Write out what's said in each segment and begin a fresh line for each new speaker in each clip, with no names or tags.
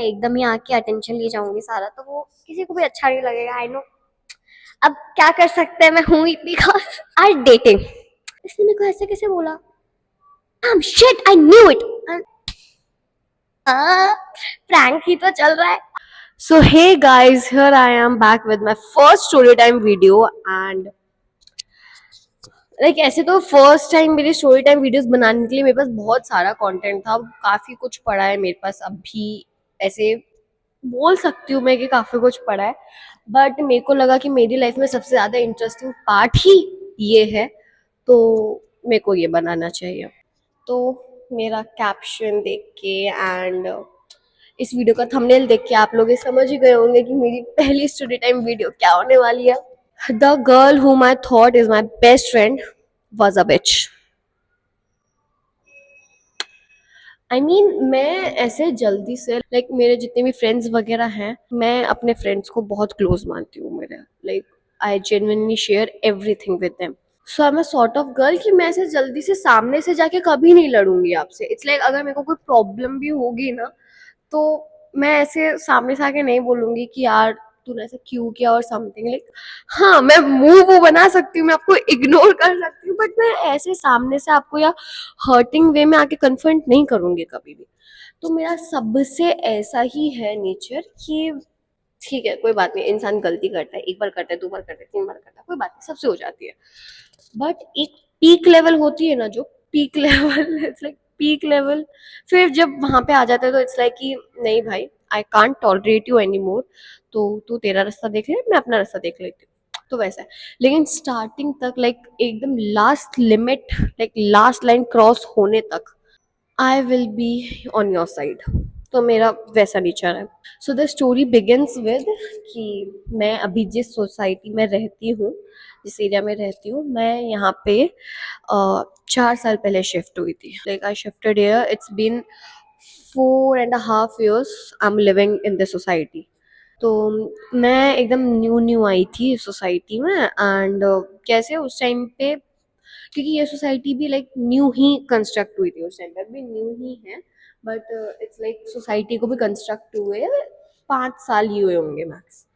एकदम ही आके अटेंशन ले जाऊंगी सारा, तो वो किसी को भी अच्छा नहीं लगेगा। I know. अब क्या कर सकते हैं, मैं हूं इतनी खास। आज डेटिंग, इसने मेरे को ऐसे कैसे बोला? Shit, I knew it. Prank ही तो चल रहा है। So hey guys, here I am back with my first story time video and ऐसे तो फर्स्ट टाइम मेरी स्टोरी टाइम वीडियोस बनाने के लिए मेरे पास बहुत सारा कंटेंट था, काफ़ी कुछ पड़ा है मेरे पास अभी। ऐसे बोल सकती हूँ मैं कि काफ़ी कुछ पड़ा है, बट मेरे को लगा कि मेरी लाइफ में सबसे ज़्यादा इंटरेस्टिंग पार्ट ही ये है, तो मेरे को ये बनाना चाहिए। तो मेरा कैप्शन देख के एंड इस वीडियो का थंबनेल देख के आप लोग ये समझ ही गए होंगे कि मेरी पहली स्टोरी टाइम वीडियो क्या होने वाली है। The girl whom I thought is my best friend was a bitch. I mean मैं ऐसे जल्दी से मेरे जितने भी फ्रेंड्स वगैरह हैं, मैं अपने फ्रेंड्स को बहुत क्लोज मानती हूँ। मेरे I genuinely share everything with them. So I am a sort of girl कि मैं ऐसे जल्दी से सामने से जाके कभी नहीं लड़ूंगी आपसे। इट्स अगर मेरे को कोई प्रॉब्लम भी होगी ना, तो मैं ऐसे सामने से आके नहीं बोलूंगी कि यार तूने ऐसा क्यों किया और समथिंग हाँ, मैं मुंह वो बना सकती हूँ, मैं आपको इग्नोर कर सकती हूँ, बट मैं ऐसे सामने से आपको या हर्टिंग वे में आके कन्फ्रंट नहीं करूंगी कभी भी। तो मेरा सबसे ऐसा ही है नेचर कि ठीक है, कोई बात नहीं, इंसान गलती करता है, एक बार करता है, दो बार करता है, तीन बार करता है, कोई बात नहीं, सबसे हो जाती है। बट एक पीक लेवल होती है ना, जो peak level, its peak level, फिर जब वहां पे आ जाता है तो इट्स कि नहीं भाई, I can't tolerate you any more, तो तू तेरा रास्ता देख ले, मैं अपना रास्ता देख लेती हूँ, तो वैसा है। लेकिन स्टार्टिंग तक एकदम last limit, last line cross होने तक I will be on your side. तो मेरा वैसा नेचर है। So the story begins with कि मैं अभी जिस सोसाइटी में रहती हूँ, जिस एरिया में रहती हूँ, मैं यहाँ पे 4 साल पहले शिफ्ट हुई थी। I shifted here, it's been 4.5 years I am living in this society. तो मैं एकदम न्यू न्यू आई थी सोसाइटी में एंड कैसे उस टाइम पे, क्योंकि ये सोसाइटी भी न्यू ही कंस्ट्रक्ट हुई थी, उस टाइम पे भी न्यू ही है, बट इट्स सोसाइटी को भी कंस्ट्रक्ट हुए 5 साल ही हुए होंगे मैक्स।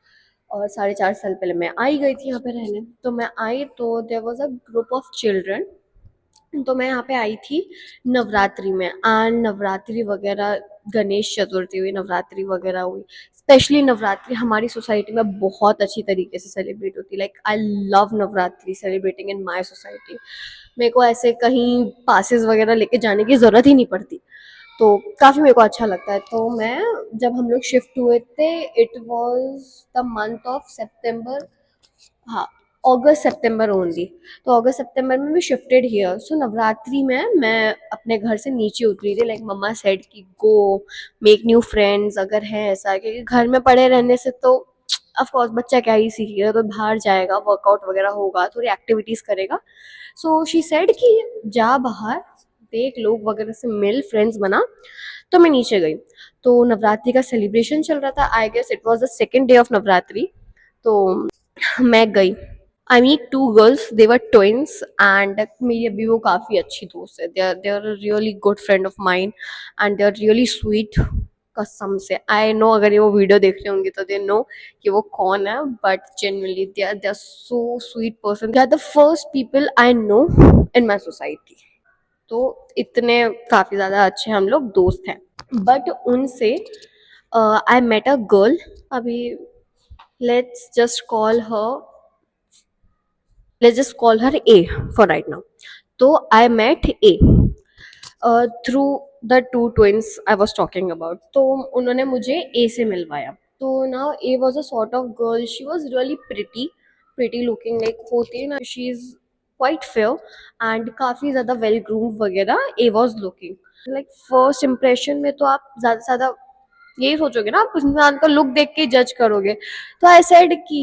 और 4.5 साल पहले मैं आई गई थी यहाँ पे रहने। तो मैं आई तो there was a group of children. तो मैं यहाँ पे आई थी नवरात्रि में, एंड नवरात्रि वगैरह, गणेश चतुर्थी हुई, नवरात्रि वगैरह हुई। स्पेशली नवरात्रि हमारी सोसाइटी में बहुत अच्छी तरीके से सेलिब्रेट होती है। I love Navratri celebrating in my society. मेरे को ऐसे कहीं पासेस वगैरह लेके जाने की ज़रूरत ही नहीं पड़ती, तो काफ़ी मेरे को अच्छा लगता है। तो मैं, जब हम लोग शिफ्ट हुए थे, it was the month of September, हाँ, अगस्त सितंबर ओनली। तो अगस्त सितंबर में भी शिफ्टेड हियर। सो नवरात्रि में मैं अपने घर से नीचे उतरी थी। मम्मा सेड कि गो मेक न्यू फ्रेंड्स, अगर है ऐसा, क्योंकि घर में पड़े रहने से तो ऑफ कोर्स बच्चा क्या ही सीखेगा, तो बाहर जाएगा, वर्कआउट वगैरह होगा, थोड़ी एक्टिविटीज करेगा। सो शी सेड कि जा बाहर, देख लोग वगैरह से मिल, फ्रेंड्स बना। तो मैं नीचे गई, तो नवरात्रि का सेलिब्रेशन चल रहा था। I guess it was the second day of Navratri. तो मैं गई। I meet two girls, they were twins, and मेरी अभी वो काफ़ी अच्छी दोस्त है। They are really good friend of mine and they are really sweet. कसम से आई नो, अगर ये वो वीडियो देख रहे होंगे तो दे नो कि वो कौन है, but genuinely they are so sweet person. They are the first people I know in my society. तो इतने काफ़ी ज़्यादा अच्छे हम लोग दोस्त हैं। बट उनसे आई मेट अ गर्ल। अभी let's just call her let's just call her A for right now. So I met A through the two twins I was talking about. तो उन्होंने मुझे A से मिलवाया। तो now A was a sort of girl, she was really pretty looking, होती है ना, she is quite fair and काफ़ी ज़्यादा well groomed वगैरह A was looking। First impression में तो आप ज़्यादा से ज़्यादा यही सोचोगे ना, आप उस इंसान का लुक देख के जज करोगे। तो आई सेड कि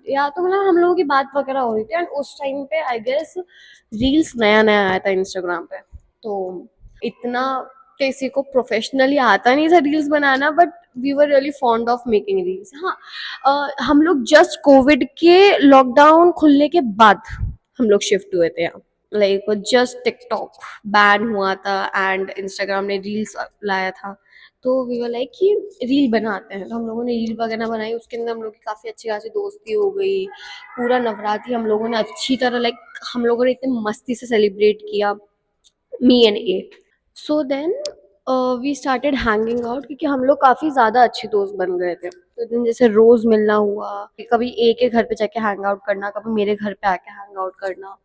या तो हम लोगों की बात वगैरह हो रही थी, एंड उस टाइम पे आई गेस रील्स नया नया आया था इंस्टाग्राम पे। तो इतना किसी को प्रोफेशनली आता नहीं था रील्स बनाना, but we were really fond of making reels. हाँ, हम लोग जस्ट कोविड के लॉकडाउन खुलने के बाद हम लोग शिफ्ट हुए थे यहाँ। जस्ट टिकटॉक बैन हुआ था एंड इंस्टाग्राम ने रील्स लाया था। तो वी वर लाइक कि रील बनाते हैं, तो हम लोगों ने रील वगैरह बनाई, उसके अंदर हम लोग की काफ़ी अच्छी खासी दोस्ती हो गई। पूरा नवरात्रि हम लोगों ने अच्छी तरह लाइक हम लोगों ने इतनी मस्ती से सेलिब्रेट किया, me and A. So then we started hanging out, क्योंकि हम लोग काफ़ी ज़्यादा अच्छे दोस्त बन गए थे। तो दिन जैसे रोज़ मिलना हुआ, कभी ए के घर पे जाके हैंग आउट करना, कभी मेरे घर पे आके हैंग आउट करना,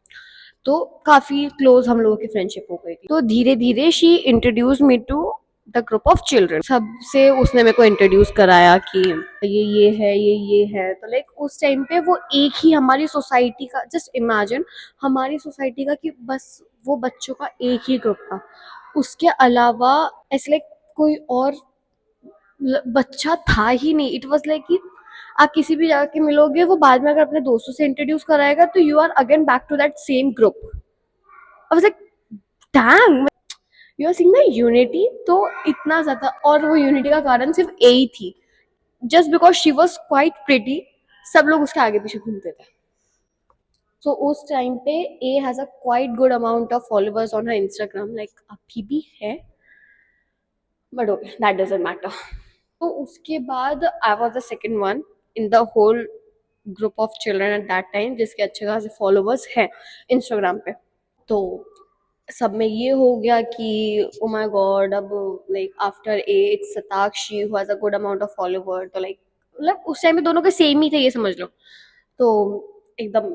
तो काफ़ी क्लोज हम लोगों की फ्रेंडशिप हो गई थी। तो धीरे धीरे she introduce me to the group of children, सबसे उसने मेरे को इंट्रोड्यूस कराया कि ये है, ये है। तो लाइक उस टाइम पे वो एक ही हमारी सोसाइटी का, जस्ट इमेजिन, हमारी सोसाइटी का कि बस वो बच्चों का एक ही ग्रुप था, उसके अलावा ऐसे लाइक कोई और बच्चा था ही नहीं। इट वाज लाइक कि आप किसी भी जगह के मिलोगे, वो बाद में अगर अपने दोस्तों से इंट्रोड्यूस कराएगा तो you are again back to that same group. I was like damn, you are seeing the unity. तो इतना ज्यादा, और वो यूनिटी का कारण सिर्फ ए ही थी, just because she was quite pretty, सब लोग उसके आगे पीछे घूमते थे। सो उस टाइम पे A has a quite good amount of followers on her Instagram, like अभी भी है, but okay that doesn't matter. तो उसके बाद I was the second one in the whole group of children at that time जिसके अच्छे खासे followers हैं इंस्टाग्राम पे। तो सब में ये हो गया कि ओ माय गॉड, अब like after a it's Satakshi who has a good amount of follower. तो लाइक मतलब उस टाइम में दोनों के सेम ही थे, ये समझ लो। तो एकदम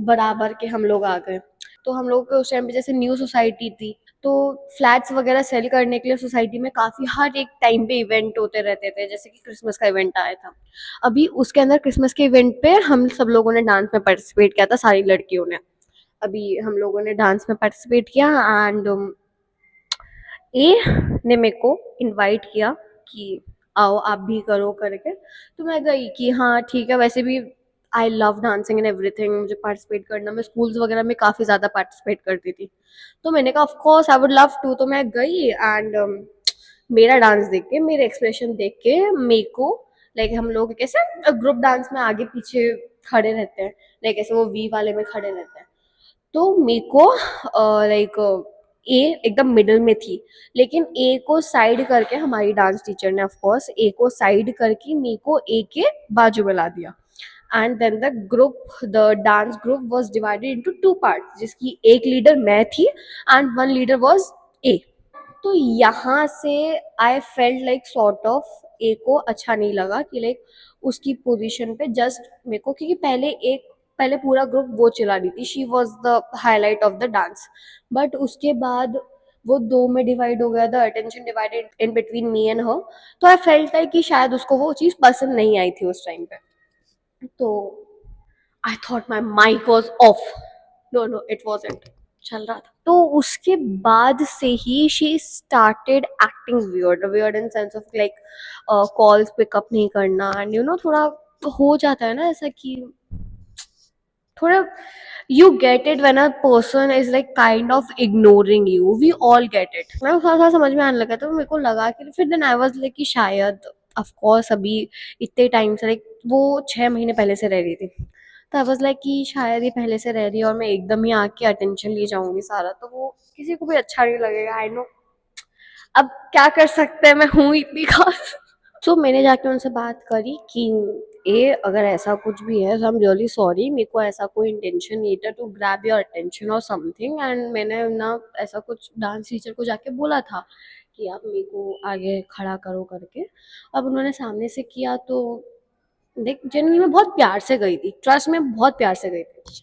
बराबर के हम लोग आ गए। तो हम लोग के उस टाइम पे जैसे न्यू सोसाइटी थी, तो फ्लैट्स वगैरह सेल करने के लिए सोसाइटी में काफ़ी हर एक टाइम पे इवेंट होते रहते थे, जैसे कि क्रिसमस का इवेंट आया था अभी, उसके अंदर क्रिसमस के इवेंट पे हम सब लोगों ने डांस में पार्टिसिपेट किया था, सारी लड़कियों ने। अभी हम लोगों ने डांस में पार्टिसिपेट किया एंड ए ने मेरे को इनवाइट किया कि आओ आप भी करो करके। तो मैं गई कि हाँ ठीक है, वैसे भी I love dancing and everything, मुझे पार्टिसिपेट करना, मैं स्कूल्स वगैरह में काफ़ी ज़्यादा पार्टिसिपेट करती थी। तो मैंने कहा of course I would love to. तो मैं गई एंड मेरा डांस देख के, मेरे एक्सप्रेशन देख के मेरे को लाइक, हम लोग कैसे ग्रुप डांस में आगे पीछे खड़े रहते हैं, लाइक ऐसे वो वी वाले में खड़े रहते हैं। तो मेरे को लाइक ए एकदम मिडल में थी, लेकिन ए को साइड करके हमारी डांस टीचर ने ऑफ कोर्स ए को साइड करके मेरे को ए के बाजू में ला दिया। And then the dance group was divided into two parts, जिसकी एक लीडर मैं थी and one leader was A. तो यहाँ से I felt like sort of A को अच्छा नहीं लगा कि लाइक उसकी पोजीशन पे जस्ट मेरे को, क्योंकि पहले पूरा ग्रुप वो चला रही थी, she was the highlight of the dance. But उसके बाद वो दो में डिवाइड हो गया, the attention divided in between me and her. तो आई फेल्ट लाइक कि शायद उसको वो चीज़ पसंद नहीं आई थी उस टाइम पे। तो I thought my mic was off, no no it wasn't, चल रहा था। तो उसके बाद से ही she started acting weird, weird in sense of like calls pickup नहीं करना, एंड थोड़ा हो जाता है ना ऐसा कि थोड़ा, you get it when a person is like kind of ignoring you, we all get it। मैं थोड़ा थोड़ा समझ में आने लगा, तो मेरे को लगा कि फिर देन आई वाज लाइक कि शायद ऑफ कोर्स अभी इतने टाइम से लाइक वो 6 महीने पहले से रह रही थी, तो आई वाज लाइक कि शायद ये पहले से रह रही है और मैं एकदम ही आके अटेंशन ले जाऊंगी सारा, तो वो किसी को भी अच्छा नहीं लगेगा, आई नो। अब क्या कर सकते हैं, मैं हूँ इतनी खास। तो मैंने जाके उनसे बात करी कि ए अगर ऐसा कुछ भी है तो आई एम रियली सॉरी, मेरे को ऐसा कोई इंटेंशन नहीं था टू ग्रैब योर अटेंशन और समथिंग, एंड मैंने ना ऐसा कुछ डांस टीचर को जाके बोला था कि आप मेरे को आगे खड़ा करो करके। अब उन्होंने सामने से किया तो देख, जनरली मैं बहुत प्यार से गई थी, ट्रस्ट में बहुत प्यार से गई थी।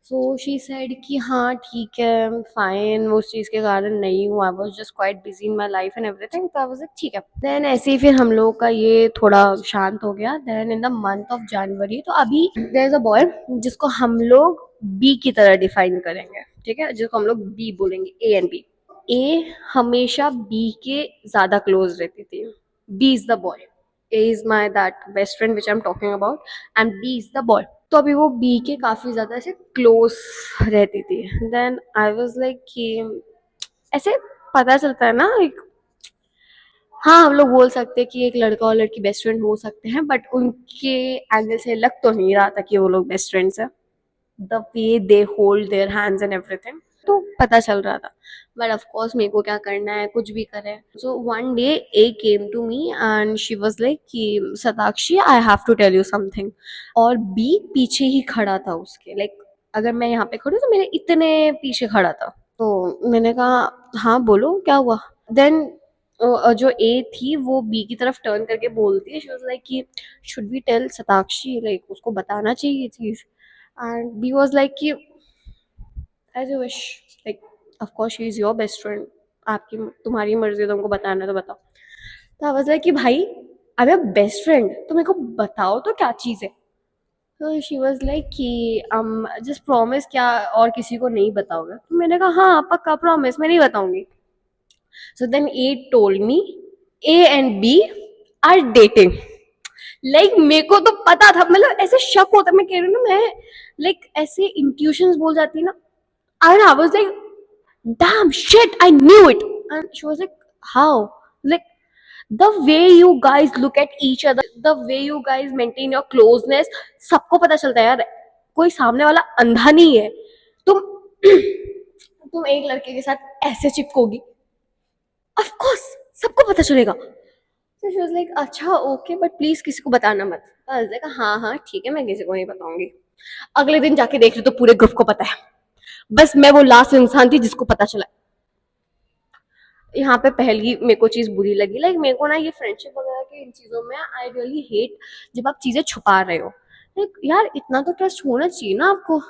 सो शी सेड कि हाँ ठीक है फाइन, उस चीज़ के कारण नहीं हूँ, I was just quite busy in my life and everything. तो आई वाज लाइक ठीक है। देन ऐसे ही फिर हम लोगों का ये थोड़ा शांत हो गया। Then in the month of January, तो अभी देयर इज अ बॉय जिसको हम लोग बी की तरह डिफाइन करेंगे, ठीक है, जिसको हम लोग बी बोलेंगे, ए एंड बी। ए हमेशा बी के ज़्यादा क्लोज रहती थी, B is the boy, A is my that best friend which I am talking about, and B is the boy. तो अभी वो बी के काफ़ी ज़्यादा ऐसे क्लोज रहती थी। देन आई वाज लाइक कि ऐसे पता चलता है ना एक, हाँ हम लोग बोल सकते हैं कि एक लड़का और लड़की बेस्ट फ्रेंड हो सकते हैं, बट उनके एंगल से लग तो नहीं रहा था कि वो लोग बेस्ट फ्रेंड्स हैं, the way they hold their hands and everything. तो पता चल रहा था, बट ऑफ कोर्स मेरे को क्या करना है, कुछ भी करे। So one day A came to me and she was like कि Shatakshi I have to tell you something, और बी पीछे ही खड़ा था उसके, लाइक अगर मैं यहाँ पे खड़ी हूँ तो मेरे इतने पीछे खड़ा था। तो मैंने कहा हाँ बोलो क्या हुआ। देन जो ए थी वो बी की तरफ टर्न करके बोलती है, शी वाज लाइक कि should we tell Shatakshi, like उसको बताना चाहिए चीज। एंड बी वाज लाइक कि as you wish, like of course she is your best friend, आपकी तुम्हारी मर्जी है, तुमको बताना है तो बताओ। तो आई वाज लाइक कि भाई आई एम बेस्ट फ्रेंड, तो मेरे को बताओ तो क्या चीज है। तो शी वाज लाइक कि जस्ट प्रॉमिस, क्या और किसी को नहीं बताओगे। तो मैंने कहा हाँ पक्का प्रॉमिस, मैं नहीं बताऊंगी। So then A told me A and B are dating. लाइक मेरे को तो पता था, मतलब ऐसे शक होता, मैं कह रही हूँ ना, मैं लाइक ऐसे इंट्यूशंस बोल जाती ना। And I was like, damn shit, I knew it. And she was like, how? Like, the way you guys look at each other, the way you guys maintain your closeness, सबको पता चलता है यार, कोई सामने वाला अंधा नहीं है। तुम तुम एक लड़के के साथ ऐसे चिपकोगी, ऑफ कोर्स सबको पता चलेगा। तो शी वाज लाइक अच्छा ओके बट प्लीज किसी को बताना मत। तो आई वाज लाइक हाँ हाँ ठीक है, मैं किसी को नहीं बताऊंगी। अगले दिन जाके देख रही तो पूरे ग्रुप को पता है, बस मैं वो लास्ट इंसान थी जिसको पता चला। यहाँ पे पहली मेरे को चीज बुरी लगी, लाइक मेरे को ना ये फ्रेंडशिप वगैरह के इन चीजों में आई रियली हेट जब आप चीजें छुपा रहे हो। लाइक यार इतना तो ट्रस्ट होना चाहिए ना आपको,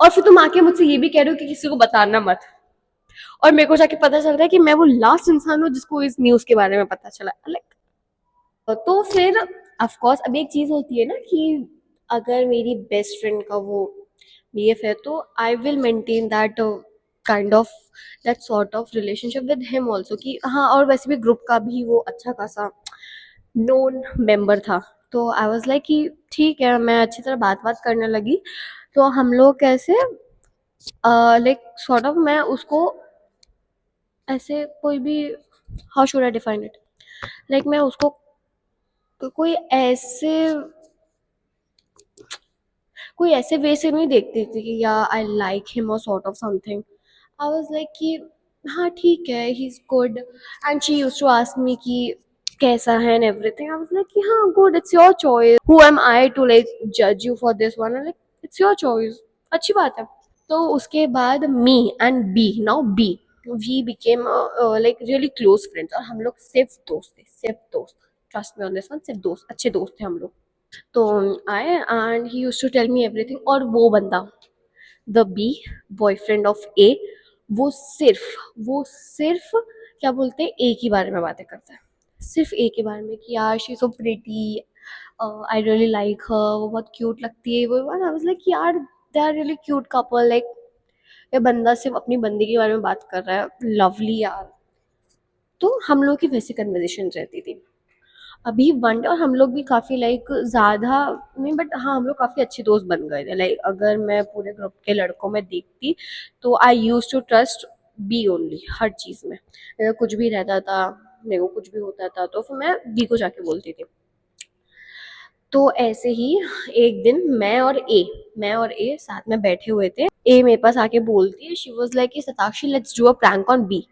और फिर तुम आके मुझसे ये भी कह रहे हो कि किसी को बताना मत, और मेरे को जाके पता चल रहा है कि मैं वो लास्ट इंसान हूँ जिसको इस न्यूज के बारे में पता चला। लाइक तो फिर ऑफ कोर्स अब एक चीज होती है ना कि अगर मेरी बेस्ट फ्रेंड का वो बीएफ है तो I will maintain that kind of that sort of relationship with him also, कि हाँ, और वैसे भी ग्रुप का भी वो अच्छा खासा नोन मेंबर था। तो आई वाज लाइक कि ठीक है, मैं अच्छी तरह बात बात करने लगी। तो हम लोग कैसे लाइक सॉर्ट ऑफ मैं उसको ऐसे कोई भी, how should I define it, like मैं उसको कोई ऐसे वे से नहीं देखती थी कि या आई लाइक हिम और sort of something. I was like कि हाँ ठीक है, he is good. And she used to ask me कि कैसा है and everything. I was like कि हाँ good, it's your choice, who am I to like जज you for this one, like it's your choice, अच्छी बात है। तो उसके बाद me and B, now B, we became like really close friends, और हम लोग सिर्फ दोस्त थे, सिर्फ दोस्त, trust me on this one, सिर्फ दोस्त, अच्छे दोस्त थे हम लोग। तो I and he used to tell me everything, और वो बंदा, the B, boyfriend of A, वो सिर्फ क्या बोलते हैं, ए के बारे में बातें करता है, सिर्फ ए के बारे में कि यार she so pretty, I really like her, वो बहुत क्यूट लगती है, वो आई वाज लाइक यार they are really cute couple, like ये बंदा सिर्फ अपनी बंदी के बारे में बात कर रहा है, लवली यार। तो हम लोग की वैसी कन्वर्जेशन रहती थी अभी वन डे, और हम लोग भी काफ़ी लाइक ज़्यादा नहीं, बट हाँ हम लोग काफ़ी अच्छे दोस्त बन गए थे। लाइक अगर मैं पूरे ग्रुप के लड़कों में देखती तो I use to trust B only हर चीज़ में। अगर कुछ भी रहता था, मेरे को कुछ भी होता था तो फिर मैं बी को जाके बोलती थी। तो ऐसे ही एक दिन मैं और ए साथ में बैठे हुए थे। ए मेरे पास आके बोलती है, she was like Satakshi let's do a prank on B,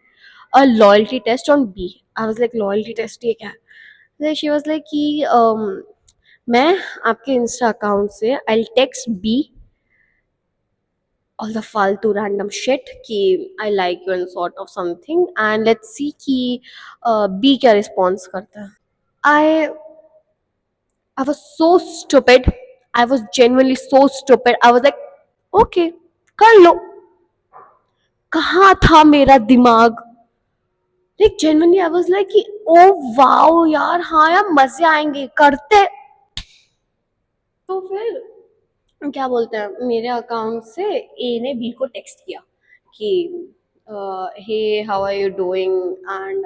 a loyalty test on B. I was like loyalty test ये क्या है। शी वाज लाइक कि मैं आपके इंस्टा अकाउंट से I text be all the फालतू रैंडम शिट कि I like you and sort of something, and let's see कि बी क्या रिस्पॉन्स करता है। आई I was so stupid. I was genuinely so stupid. I was like, okay, कर लो। कहाँ था मेरा दिमाग? Like genuinely I was like कि ओ वाओ यार, हाँ यार मजे आएंगे करते। तो फिर क्या बोलते हैं, मेरे अकाउंट से ए ने बी को टेक्स्ट किया कि hey how are you doing, and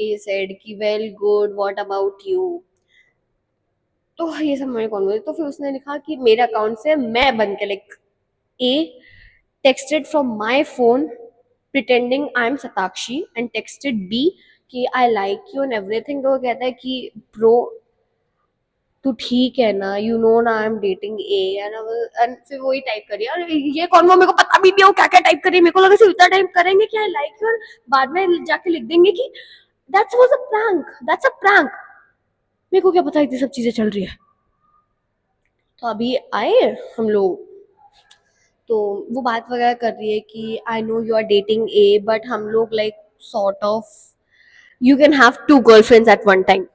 A said कि well good what about you. तो ये सब हमारे कॉन्वर्सेशन। तो फिर उसने लिखा कि मेरे अकाउंट से मैं बन के like a texted from my phone pretending I'm Satakshi and texted B कि I like you and everything। तो वो कहता है कि bro तू ठीक है ना, यू नो ना I am dating A, and फिर वही टाइप करिए, और ये कौन, वो मेरे को पता भी नहीं वो क्या क्या टाइप करिए, मेरे को लगा सिर्फ इतना टाइप करेंगे कि आई लाइक यू, और बाद में जाके लिख देंगे कि that's was a prank, that's a prank. मेरे को क्या पता इतनी सब चीजें चल रही है। तो अभी आए हम लोग, तो वो बात वगैरह कर रही है कि I know you are dating A, but हम लोग like sort of you can have two girlfriends at one time.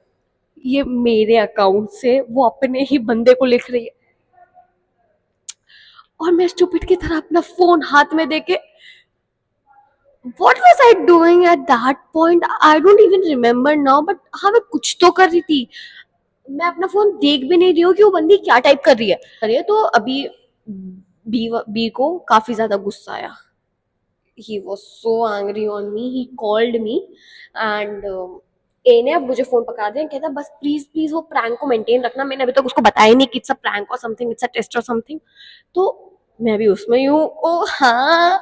ये मेरे अकाउंट से वो अपने ही बंदे को लिख रही है, और मैं स्टूपिड की तरह अपना फोन हाथ में देके, what was I doing at that point? I don't even remember now, but हाँ मैं कुछ तो कर रही थी। मैं अपना फोन देख भी नहीं रही हूँ कि वो बंदी क्या टाइप कर रही है। तो अभी बी को काफी ज्यादा गुस्सा आया। He was so angry on me. He called me and ए ने अब मुझे फोन पकड़ा दिया, कहता बस प्लीज प्लीज वो प्रैंक को मेंटेन रखना, मैंने अभी तक उसको बताया नहीं कि इट्स अ प्रैंक और समथिंग, इट्स अ टेस्ट और समथिंग। तो मैं भी उसमें यूं, ओ हाँ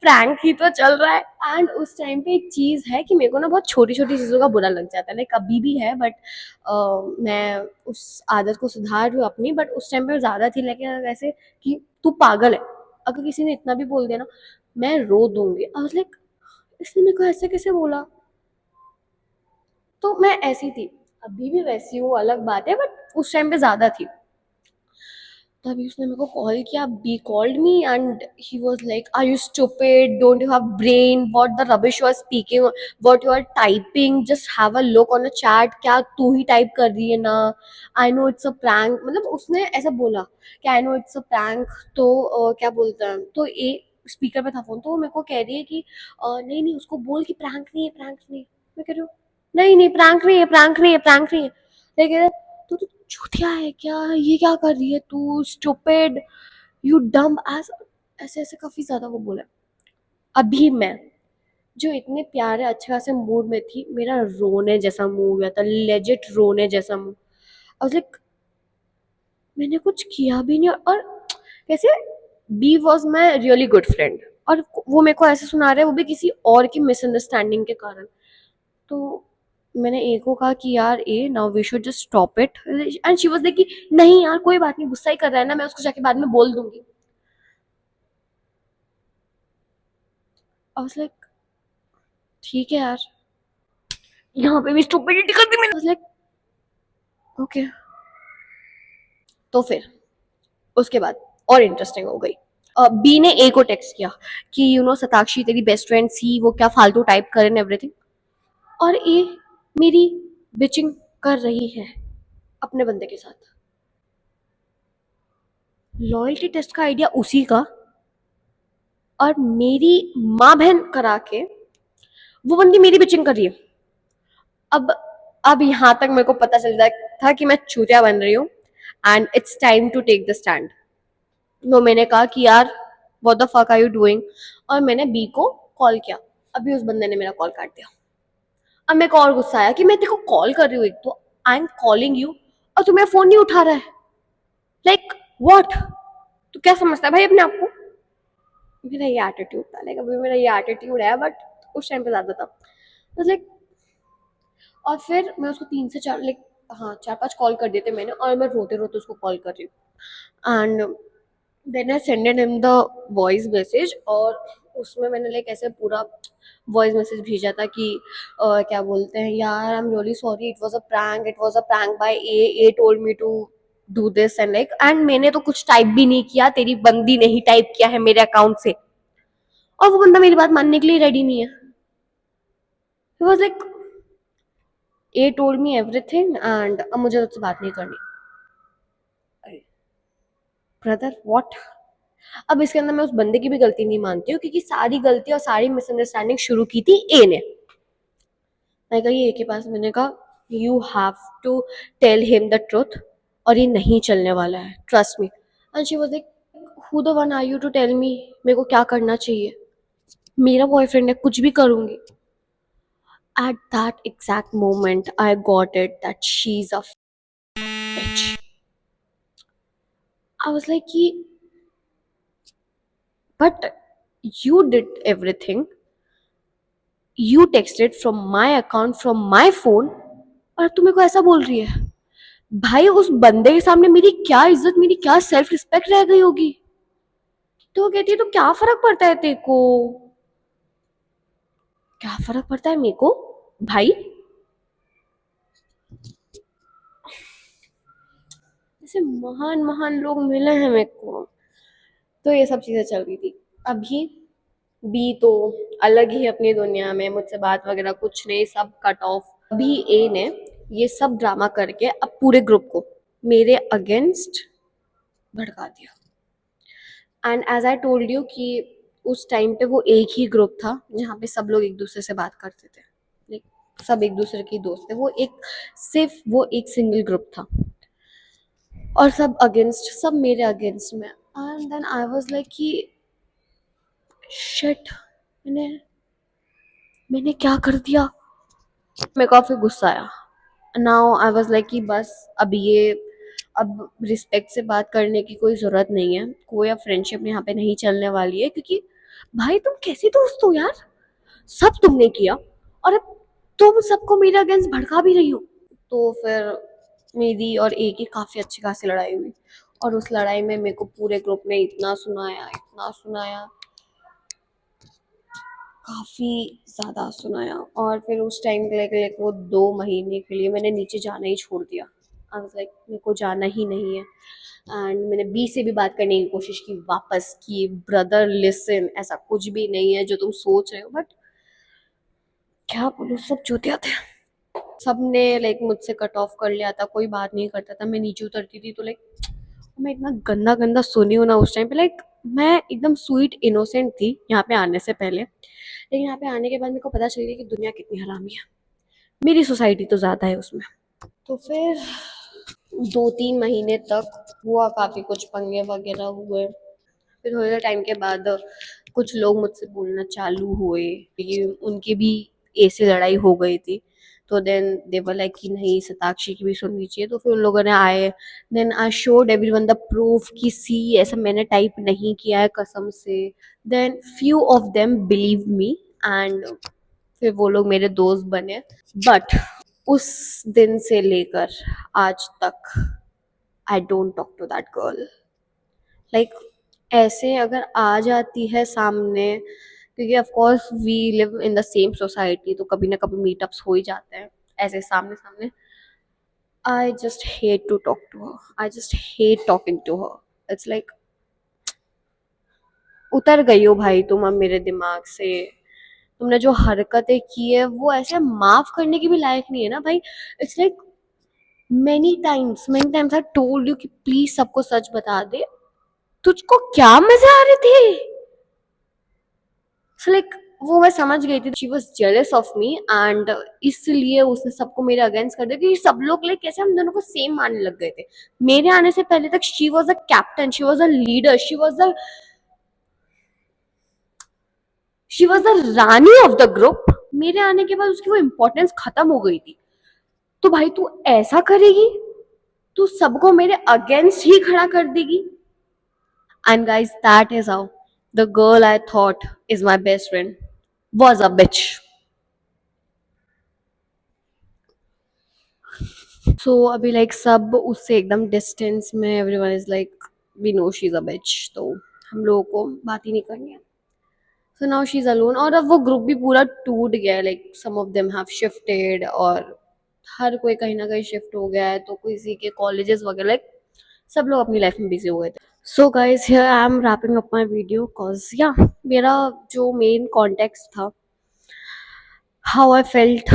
प्रैंक ही तो चल रहा है। एंड उस टाइम पे एक चीज है कि मेरे को ना बहुत छोटी छोटी चीजों का बुरा लग जाता है, लाइक अभी भी है, बट मैं उस आदत को सुधार रही हूँ अपनी, बट उस टाइम पे ज्यादा थी, लेकिन ऐसे कि तू पागल है, अगर किसी ने इतना भी बोल दिया ना मैं रो दूंगी। आई वाज लाइक इसने मेरे को ऐसे कैसे बोला। तो मैं ऐसी थी, अभी भी वैसी हूँ, अलग बात है, बट उस टाइम पे ज्यादा थी। तभी उसने मेरे को कॉल किया, B called me and he was like are you stupid, don't you have brain, what the rubbish you are speaking, what you are typing, just have a look on a chat, क्या तू ही type कर रही है ना, I know it's a prank, मतलब उसने ऐसा बोला कि I know it's a prank. तो क्या बोलते हैं, तो ए स्पीकर पे था फोन, तो वो मेरे को कह रही है कि नहीं नहीं उसको बोल कि प्रैंक नहीं है, प्रैंक नहीं है। मैं कह रही हूँ नहीं नहीं प्रैंक नहीं है, प्रैंक नहीं है, प्रैंक नहीं है। लेकिन तो तू चूतिया है क्या, ये क्या कर रही है तू, स्टूपिड, यू डम एस, ऐसे ऐसे काफी ज्यादा वो बोला। अभी मैं जो इतने प्यारे अच्छे खासे मूड में थी, मेरा रोने जैसा मुंह हो गया था, लेजिट रोने जैसा मुंह। लाइक मैंने कुछ किया भी नहीं, और कैसे B was my really good friend, और वो मेरे को ऐसे सुना रहे हैं, वो भी किसी और की मिसअंडरस्टैंडिंग के कारण। तो मैंने ए को कहा कि यार A now we should just stop it, and she was like कि नहीं यार कोई बात नहीं, गुस्सा ही कर रहा है ना, मैं उसको जाके बाद में बोल दूंगी। आई वाज लाइक ठीक है यार, यहाँ पे भी स्टूपिडिटी कर दी मैंने। आई वाज लाइक ओके। तो फिर उसके बाद और इंटरेस्टिंग हो गई। बी ने ए को टेक्स्ट किया कि यू नो सताक्षी तेरी बेस्ट फ्रेंड सी वो क्या फालतू टाइप करे एंड एवरीथिंग, और ए मेरी बिचिंग कर रही है अपने बंदे के साथ। लॉयल्टी टेस्ट का आइडिया उसी का, और मेरी माँ बहन करा के वो बंदी मेरी बिचिंग कर रही है। अब अब यहाँ तक मेरे को पता चल रहा था कि मैं चूतिया बन रही हूँ, and it's time to take the stand. तो मैंने कहा कि यार what the fuck are you doing, और मैंने बी को कॉल किया। अभी उस बंदे ने मेरा कॉल काट दिया। अब मेरे को और गुस्सा आया कि मैं तेरे को कॉल कर रही हूँ, एक तो आई एम कॉलिंग यू और तू मेरा फोन नहीं उठा रहा है, लाइक व्हाट, तू क्या समझता है भाई अपने आप को। मेरा ये एटीट्यूड था, लाइक अभी मेरा ये एटीट्यूड है, बट उस टाइम पे ज्यादा था। तो लाइक और फिर मैं उसको 3 से 4 लाइक हाँ 4-5 कॉल कर देते मैंने, और मैं रोते रोते उसको कॉल कर रही हूँ। And then I sended him the voice message, और उसमें मैंने लाइक ऐसे पूरा वॉइस मैसेज भेजा था कि क्या बोलते हैं यार I am really sorry, it was a prank, it was a prank by a told me to do this and like, and मैंने तो कुछ टाइप भी नहीं किया, तेरी बंदी ने ही टाइप किया है मेरे अकाउंट से, और वो बंदा मेरी बात मानने के लिए रेडी नहीं है। ही was like a told me everything and अब मुझे उससे बात नहीं करनी। Brother what. अब इसके अंदर मैं उस बंदे की भी गलती नहीं मानती हूँ, क्योंकि सारी गलती और सारी मिसअंडरस्टैंडिंग शुरू की थी ए ने। मैं गई ए के पास, मैंने कहा you have to tell him the truth, और ये नहीं चलने वाला है, trust me. And she was like who the one are you to tell me, मेरे को क्या करना चाहिए, मेरा बॉयफ्रेंड है, कुछ भी करूंगी। At that exact moment I got it that she is a bitch. I was like कि but you did everything, you texted from my account from my phone, और तू मेरे को ऐसा बोल रही है। भाई उस बंदे के सामने मेरी क्या इज्जत, मेरी क्या सेल्फ रिस्पेक्ट रह गई होगी। तो वो कहती है तो क्या फर्क पड़ता है तेरे को, क्या फर्क पड़ता है मेरे को भाई। ऐसे महान महान लोग मिले हैं मेरे को। तो ये सब चीजें चल रही थी। अभी बी तो अलग ही अपनी दुनिया में, मुझसे बात वगैरह कुछ नहीं, सब कट ऑफ। अभी ए ने ये सब ड्रामा करके अब पूरे ग्रुप को मेरे अगेंस्ट भड़का दिया। And as I told you कि उस टाइम पे वो एक ही ग्रुप था जहाँ पे सब लोग एक दूसरे से बात करते थे, लाइक सब एक दूसरे के दोस्त थे। वो एक सिर्फ वो एक सिंगल ग्रुप था और सब अगेंस्ट, सब मेरे अगेंस्ट में। And then I was like कि शिट, मैंने मैंने क्या कर दिया। मेरे को फिर गुस्सा आया। नाउ आई वाज लाइक कि बस अब ये, अब रिस्पेक्ट से बात करने की कोई ज़रूरत नहीं है, कोई अब फ्रेंडशिप यहाँ पे नहीं चलने वाली है, क्योंकि भाई तुम कैसे दोस्त हो यार, सब तुमने किया और अब तुम सबको मेरे अगेंस्ट भड़का भी रही हो। तो फिर मेरी और ए की काफ़ी अच्छी खासी लड़ाई हुई और उस लड़ाई में मेरे को पूरे ग्रुप ने इतना सुनाया, काफ़ी ज़्यादा सुनाया। और फिर उस टाइम के लाइक वो 2 महीने के लिए मैंने नीचे जाना ही छोड़ दिया। आई वाज लाइक मेरे को जाना ही नहीं है। एंड मैंने बी से भी बात करने की कोशिश की वापस, कि ब्रदर लिसन, ऐसा कुछ भी नहीं है जो तुम सोच रहे हो, बट क्या बोलूँ, सब चूतिया थे। सबने लाइक मुझसे कट ऑफ कर लिया था, कोई बात नहीं करता था। मैं नीचे उतरती थी तो लाइक मैं इतना गंदा गंदा सुनी हूँ ना उस टाइम पे। लाइक मैं एकदम स्वीट इनोसेंट थी यहाँ पे आने से पहले, लेकिन यहाँ पे आने के बाद मेरे को पता चल गया कि दुनिया कितनी हरामी है। मेरी सोसाइटी तो ज़्यादा है उसमें। तो फिर 2-3 महीने तक हुआ, काफ़ी कुछ पंगे वगैरह हुए। फिर थोड़े टाइम के बाद कुछ लोग मुझसे बोलना चालू हुए कि उनकी भी ए से लड़ाई हो गई थी। तो देन दे वर लाइक कि नहीं, सताक्षी की भी सुननी चाहिए। तो फिर उन लोगों ने आए, then I showed everyone the proof कि सी ऐसा मैंने टाइप नहीं किया है कसम से। Then few of them believe me and फिर वो लोग मेरे दोस्त बने। बट उस दिन से लेकर आज तक I don't talk to that girl. Like ऐसे अगर आ जाती है सामने, क्योंकि of course we live in the same society, तो कभी ना कभी मीटअप्स हो ही जाते हैं ऐसे सामने सामने। I just hate to talk to her, I just hate talking to her. It's like उतर गई हो भाई तुम अब मेरे दिमाग से। तुमने जो हरकतें की है वो ऐसे माफ करने की भी लायक नहीं है ना भाई। It's like many times I told you कि प्लीज सबको सच बता दे। तुझको क्या मजे आ रहे थे। सो लाइक वो मैं समझ गई थी, she was jealous of me and इसलिए उसने सबको मेरे अगेंस्ट कर दिया, क्योंकि सब लोग लाइक कैसे हम दोनों को सेम मानने लग गए थे। मेरे आने से पहले तक she was a captain, she was a leader, she was the Rani of the group. मेरे आने के बाद उसकी वो इम्पोर्टेंस खत्म हो गई थी। तो भाई तू ऐसा करेगी, तू सबको मेरे अगेंस्ट ही खड़ा कर देगी। And guys that is how the girl I thought is my best friend was a bitch. So अभी लाइक सब उससे एकदम डिस्टेंस में, everyone is like we know she is a bitch, तो हम लोगों को बात ही नहीं करनी है। So now she is alone और अब वो ग्रुप भी पूरा टूट गया है। Like some of them have shifted और हर कोई कहीं ना कहीं शिफ्ट हो गया है, तो किसी के कॉलेजेस वगैरह, लाइक सब लोग अपनी लाइफ में बिजी हो गए थे। So guys here I am wrapping up my video cause या मेरा जो मेन कॉन्टेक्स्ट था, हाउ आई फेल्ट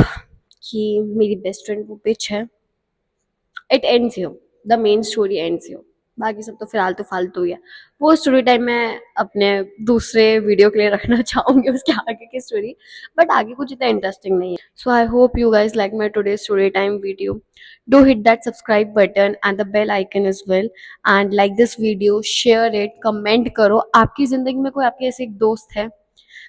कि मेरी बेस्ट फ्रेंड वो बिच है, it ends here. The main story ends here. बाकी सब तो फिलहाल तो फालतू ही है। वो स्टोरी टाइम मैं अपने दूसरे वीडियो के लिए रखना चाहूंगी, उसके आगे की स्टोरी, बट आगे कुछ इतना इंटरेस्टिंग नहीं है। So I hope you guys like my today story time video. Do hit that subscribe button and the bell icon as well and like this video, share it, comment करो। आपकी जिंदगी में कोई आपके ऐसे एक दोस्त है,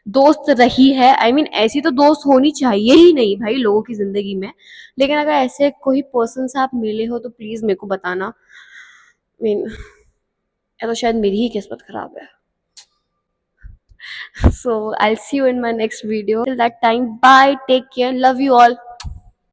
दोस्त रही है, आई मीन ऐसी तो दोस्त होनी चाहिए ही नहीं भाई लोगों की जिंदगी में, लेकिन अगर ऐसे कोई पर्सन से आप मिले हो तो प्लीज मेरे को बताना। मीन या तो शायद मेरी ही किस्मत खराब है। So I see you in my next video, till that time bye, take care, love you all.